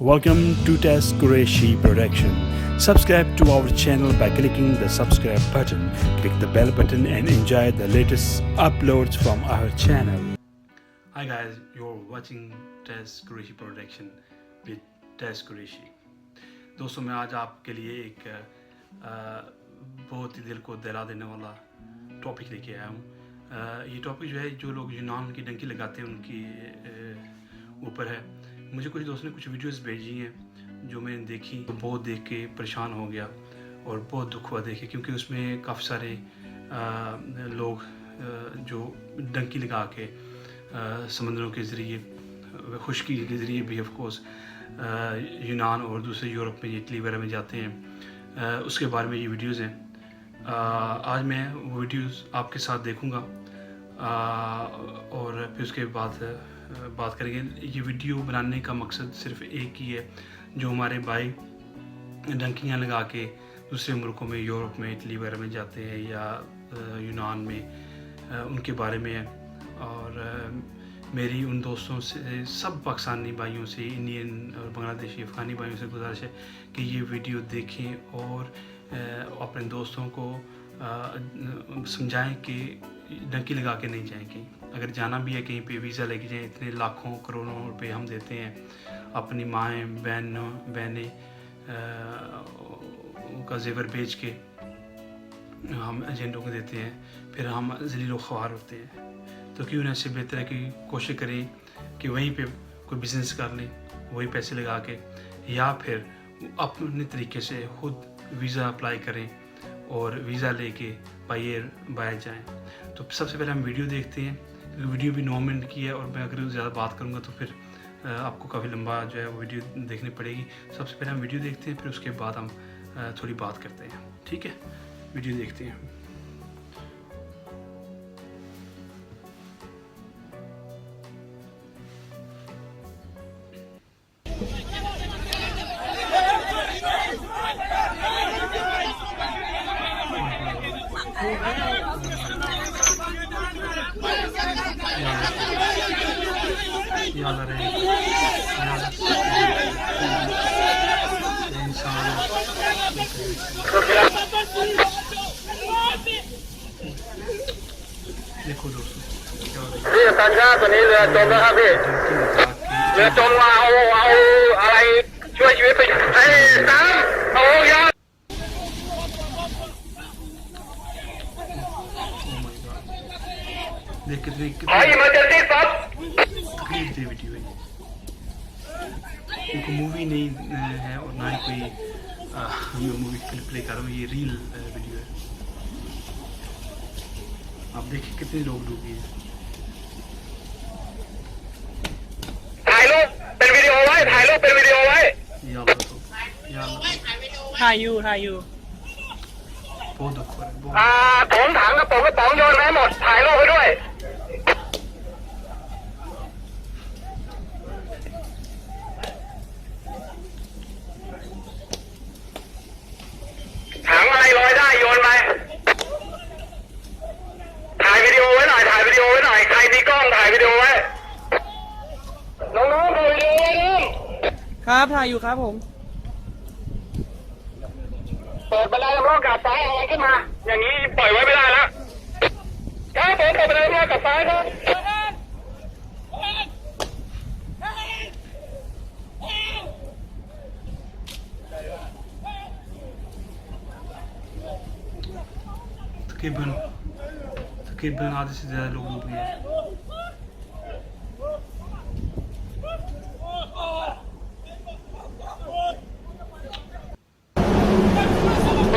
Welcome to Tess Qureshi Production. Subscribe to our channel by clicking the subscribe button. Click the bell button and enjoy the latest uploads from our channel. Hi guys, you're watching Tess Qureshi Production with Tess Qureshi. दोस्तों मैं आज आपके लिए एक बहुत ही दिल को दहला देने वाला टॉपिक लेके आया हूँ। ये टॉपिक जो है जो लोग यूनान की डंकी लगाते हैं उनकी ऊपर है। मुझे कुछ दोस्तों ने कुछ वीडियोस भेजी हैं जो मैंने देखी तो बहुत देख के परेशान हो गया और बहुत दुख हुआ देखे, क्योंकि उसमें काफ़ी सारे लोग जो डंकी लगा के समंदरों के ज़रिए, खुशकी के ज़रिए भी ऑफ कोर्स यूनान और दूसरे यूरोप में, इटली वगैरह में जाते हैं, उसके बारे में ये वीडियोस हैं। आज मैं वो वीडियोस आपके साथ देखूंगा और फिर उसके बाद बात करेंगे। ये वीडियो बनाने का मकसद सिर्फ एक ही है, जो हमारे भाई डंकियाँ लगा के दूसरे मुल्कों में, यूरोप में, इटली वगैरह में जाते हैं या यूनान में, उनके बारे में है। और मेरी उन दोस्तों से, सब पाकिस्तानी भाइयों से, इंडियन और बांग्लादेशी अफ़गानी भाइयों से गुजारिश है कि ये वीडियो देखें और अपने दोस्तों को समझाएं कि डंकी लगा के नहीं जाएं कहीं। अगर जाना भी है कहीं पे वीज़ा लेके जाएं। इतने लाखों करोड़ों रुपए हम देते हैं अपनी माएँ बहनें का जेवर बेच के हम एजेंटों को देते हैं, फिर हम ज़लील ख्वार होते हैं। तो क्यों ना, इससे बेहतर है कि कोशिश करें कि वहीं पे कोई बिज़नेस कर लें, वही पैसे लगा के, या फिर अपने तरीके से खुद वीज़ा अप्लाई करें और वीज़ा लेके बाहर जाएं। तो सबसे पहले हम वीडियो देखते हैं। वीडियो भी 9 मिनट की है और मैं अगर ज़्यादा बात करूँगा तो फिर आपको काफ़ी लंबा जो है वो वीडियो देखनी पड़ेगी। सबसे पहले हम वीडियो देखते हैं, फिर उसके बाद हम थोड़ी बात करते हैं। ठीक है, वीडियो देखते हैं। देखो दोस्तों,นี่ตันช้าตัวนี้เรือจมแล้วครับพี่เรือจมมาเอาอะไรช่วยชีวิตไปไอ้น้ำเอายา देख कितनी इमरजेंसी सब तकलीफ दी वीडियो है। उनको मूवी नहीं है और ना ही कोई मैं मूवी क्लिप प्ले कर रहा हूँ, ये रील वीडियो है। आप देखिए कितने लोग डूबे हैं। ถ่ายรูปเป็นวิดีโอไว้ถ่ายรูปเป็นวิดีโอไว้ या अल्लाह तो, या अल्लाह, ถ่ายอยู่ बहुत दुख हो रहा है। ถมถังกระป๋องโยนให้หมดถ่ายรูปไปด้วยถังอะไรลอยได้โยนไปถ่ายวิดีโอไว้หน่อยใครมีกล้องถ่ายวิดีโอไว้น้องๆถ่ายวิดีโอไว้น้อง ครับถ่ายอยู่ครับผม เปิดบันไดลำรอบกลับซ้ายเอาไว้ขึ้นมาอย่างนี้ปล่อยไว้ไม่ได้แล้วครับผมเปิดบันไดลำรอบกลับซ้ายครับ तकरीबन आधे से ज़्यादा लोग डूब गए।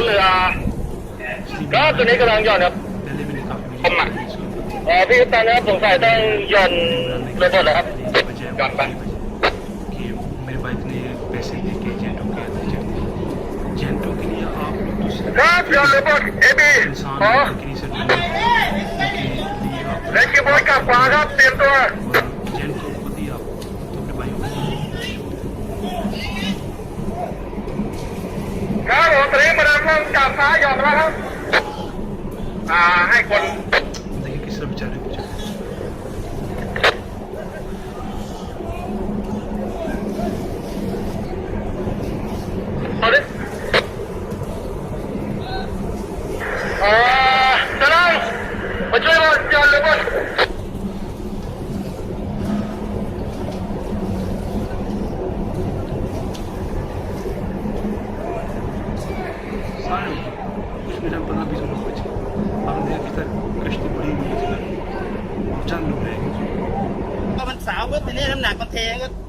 เรือก็ตัวนี้กำลังหย่อนครับ पहले मैंने काफ़ीผมอ่ะพี่ตอนนี้สงสัยต้องหย่อนระเบิดเลยครับหย่อนไป कि मेरे बाइक ने पैसे दे के एजेंटों के लिए आप लोग दूसरे ครับหย่อนระเบิดเอบี इंसान ขอ के लिए उनके लिए आप เล็กกีบอยกลับขวาครับเตรียมตัว एजेंट को खुद ही आप तो अपने भाइयों को ครับผมตอนนี้มาดามลงจับซ้ายหย่อนแล้วครับให้คน देखिए किस तरह बेचारे कुछ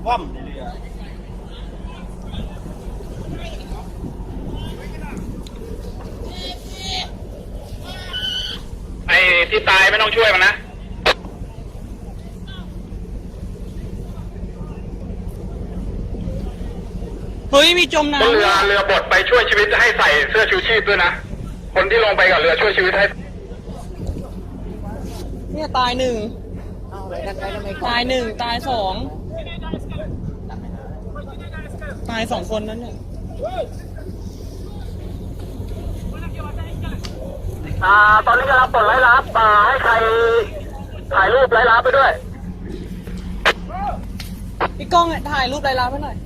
ว่ำเลยอ่ะ ไอ้ที่ตายไม่ต้องช่วยมันนะ เฮ้ย มีจม บน น้ำ เรือบดไปช่วยชีวิตให้ใส่เสื้อชูชีพด้วยนะ คนที่ลงไปกับเรือช่วยชีวิตให้ เนี่ยตายหนึ่ง ตายหนึ่ง ตายสอง ตายสองคนนั้นเนี่ย ตอนนี้กำลังปลดไล่ลับให้ใครถ่ายรูปไล่ลับไปด้วย พี่ก้องถ่ายรูปรายรับให้หน่อย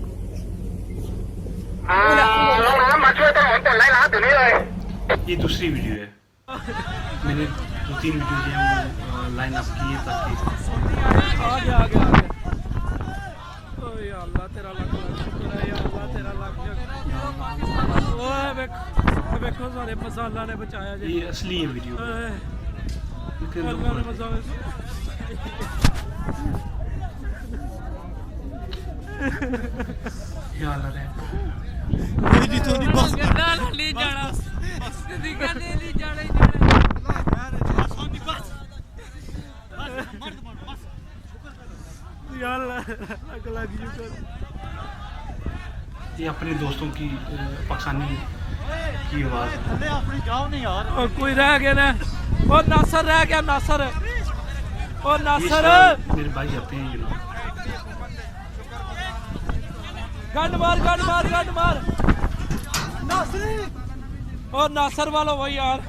น้องน้ำมาช่วยต้นหนปลดไล่ลับอยู่นี่เลย ये दूसरी वीडियो है मैंने 2-3 वीडियो जो है वो लाइन अप की है ताकि आ गया ओए या अल्लाह तेरा लाख शुक्र है या अल्लाह तेरा लाख ओए देखो सारे मसाला ने बचाया जी ये असली है वीडियो लेकिन अल्लाह ने मसाला या अल्लाह रे नहीं जाना नहीं जाना यार लग ये अपने दोस्तों की पाकिस्तानी की आवाज़ अपनी जाओ नहीं यार कोई रह गया ना वो नासर रह गया नासर ओ ये नासर सब मेरे भाई आते हैं you know गंड मार नासरी ओ नासर वाला वही यार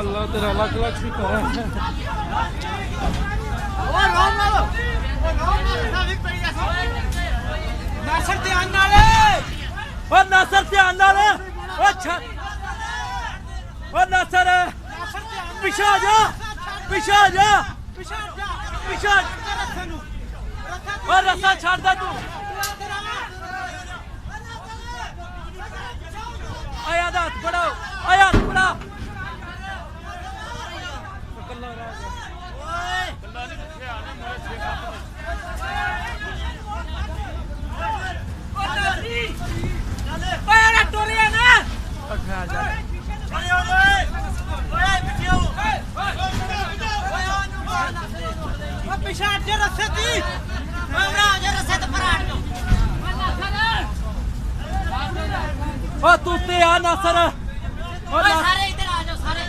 अल्लाह तेरा लाख लाख शुक्र है नासर ध्यान नाल अच्छा ओ नासर पीछे आ जा और रस्सा छाड़ दे तू आयात बढ़ाओ तू ते आ नासर सारे इधर आ जाओ सारे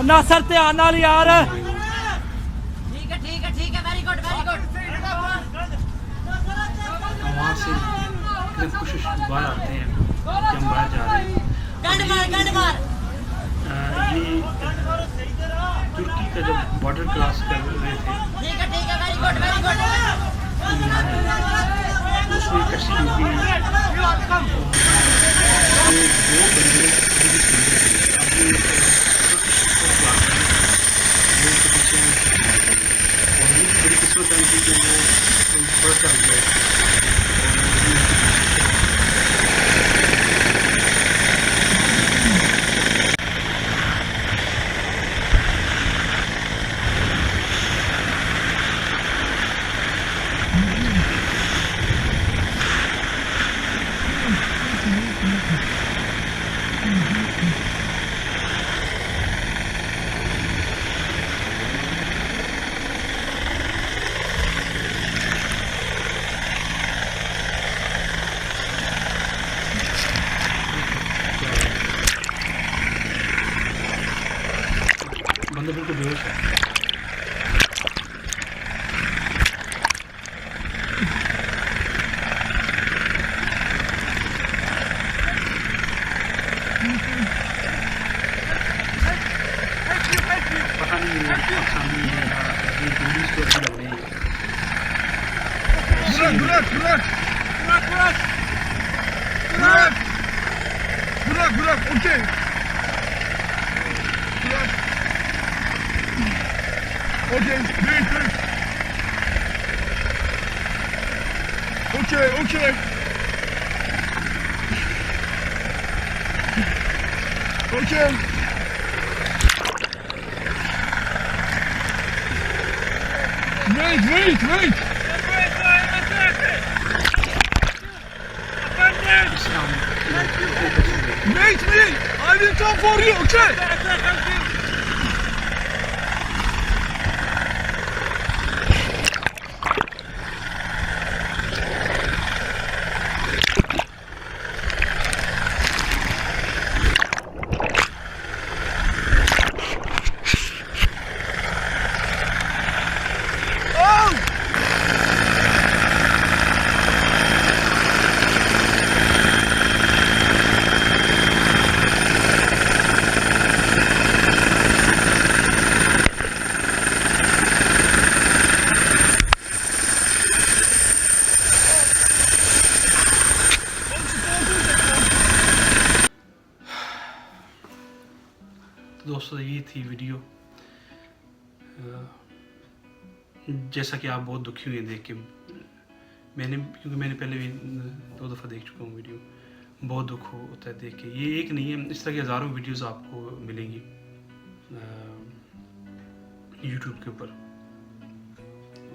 नासर ध्यान नाल यार ठीक है वेरी गुड वहाँ से एकदम कुछ बाहर आते हैं कि हम बाहर जा रहे हैं गंड मार ये तुर्की का जब बॉर्डर क्रॉस कर रहे थे ठीक है वेरी गुड उसमें कशी हुई दो बंदे बड़ी किस्मत है कि वो बड़ा कर गया बंदा बिल्कुल बेहोश है पता नहीं ये पाकिस्तानी है या ये टूरिस्ट को अच्छी लग रही है Burak, okey. Okay, wait. Okay. Wait. İslam Wait me. I will come for you, okay? तो दोस्तों ये थी वीडियो। जैसा कि आप बहुत दुखी हुए देख के, क्योंकि मैंने पहले भी 2 दफ़ा देख चुका हूँ वीडियो। बहुत दुख होता है देख के। ये एक नहीं है, इस तरह की हज़ारों वीडियोस आपको मिलेंगी यूट्यूब के ऊपर।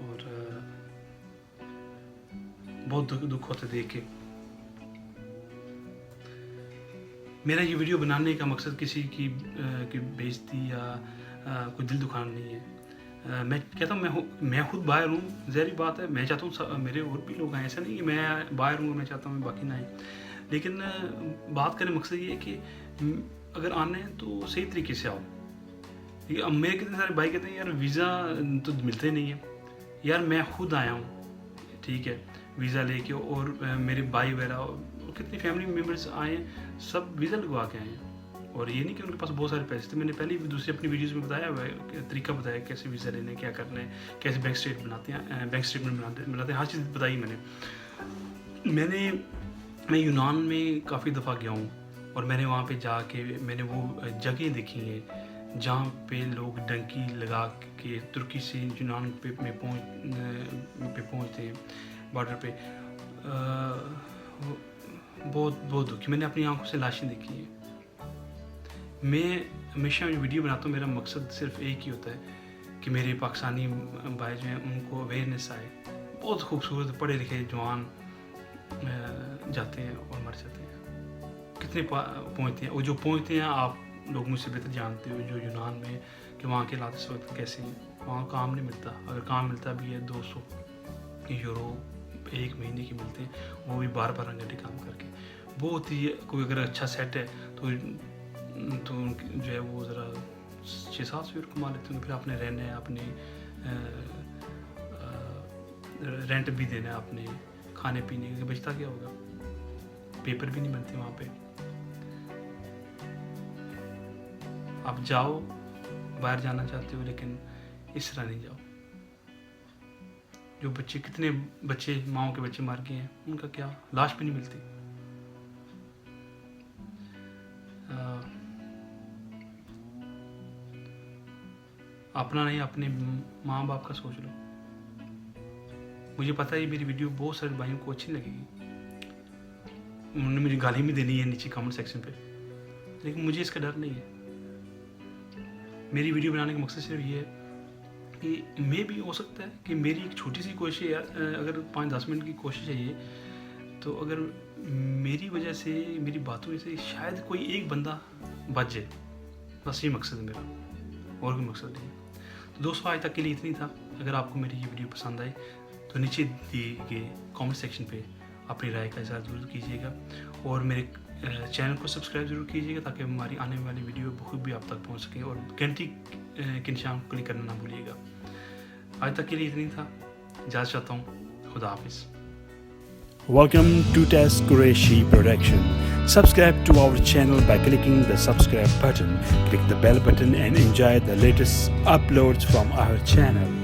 और बहुत दुख होता है देख के। मेरा ये वीडियो बनाने का मकसद किसी की बेइज्जती या कोई दिल दुखाना नहीं है। मैं कहता हूँ मैं खुद बाहर हूँ, ज़ाहिर बात है। मैं चाहता हूँ मेरे और भी लोग आए, ऐसा नहीं कि मैं बाहर हूँ, मैं चाहता हूँ बाकी ना आए। लेकिन बात करने मकसद ये है कि अगर आना है तो सही तरीके से आओ। ठीक है, अब मेरे कितने सारे भाई कहते हैं यार वीज़ा तो मिलते नहीं है। यार मैं खुद आया हूँ, ठीक है, वीज़ा लेके। और मेरे भाई वगैरह कितनी फैमिली मेम्बर्स आए हैं, सब वीज़ा लगवा के आए हैं। और ये नहीं कि उनके पास बहुत सारे पैसे थे। मैंने पहले भी दूसरी अपनी वीडियोस में बताया हुआ है, तरीका बताया कैसे वीज़ा लेना है, क्या करना है, कैसे बैंक स्टेटमेंट बनाते हैं, हर चीज़ बताई मैंने। मैं यूनान में काफ़ी दफ़ा गया हूँ और मैंने वहाँ पे जाके मैंने वो जगह देखी हैं जहाँ पे लोग डंकी लगा के तुर्की से यूनान में पहुँचते हैं बॉर्डर पे। बहुत दुखी। मैंने अपनी आंखों से लाशें देखी हैं। मैं हमेशा वीडियो बनाता हूँ, मेरा मकसद सिर्फ एक ही होता है कि मेरे पाकिस्तानी भाई जो हैं उनको अवेयरनेस आए। बहुत खूबसूरत पढ़े लिखे जवान जाते हैं और मर जाते हैं। कितने पहुँचते हैं, और जो पहुँचते हैं आप लोग मुझसे बेहतर जानते हो, जो यूनान में, कि वहाँ के हालात इस वक्त कैसे हैं। वहाँ काम नहीं मिलता, अगर काम मिलता भी है 200 यूरो 1 महीने की मिलते हैं, वो भी 12 घंटे काम करके। बहुत ही कोई अगर अच्छा सेट है तो जो है वो ज़रा 600-700 यूरो कमा लेते हैं। फिर आपने रहना है, अपने रेंट भी देना है, अपने खाने पीने का बचता क्या होगा। पेपर भी नहीं बनते वहाँ पे। आप जाओ, बाहर जाना चाहते हो, लेकिन इस तरह नहीं जाओ। जो बच्चे, कितने बच्चे, माओ के बच्चे मार गए हैं, उनका क्या, लाश भी नहीं मिलती। अपना नहीं, अपने माँ बाप का सोच लो। मुझे पता है मेरी वीडियो बहुत सारे भाइयों को अच्छी लगेगी, उन्होंने मुझे गाली भी देनी है नीचे कमेंट सेक्शन पे, लेकिन मुझे इसका डर नहीं है। मेरी वीडियो बनाने का मकसद सिर्फ ये है कि मैं भी, हो सकता है कि मेरी एक छोटी सी कोशिश है, अगर 5-10 मिनट की कोशिश है ये, तो अगर मेरी वजह से, मेरी बातों से शायद कोई एक बंदा बच जाए, बस ये मकसद है मेरा, और कोई मकसद नहीं है। तो दोस्तों आज तक के लिए इतनी था। अगर आपको मेरी ये वीडियो पसंद आए तो नीचे दिए गए कमेंट सेक्शन पे अपनी राय का इज़हार ज़रूर कीजिएगा, और मेरे चैनल को सब्सक्राइब ज़रूर कीजिएगा ताकि हमारी आने वाली वीडियो बहुत भी आप तक पहुंच सके, और घंटी के निशान को क्लिक करना ना भूलिएगा। आज तक के लिए इतनी था, इजाज़त चाहता हूँ, खुदा हाफिज़। Welcome to Test Qureshi Production. Subscribe to our channel by clicking the subscribe button. Click the bell button and enjoy the latest uploads from our channel.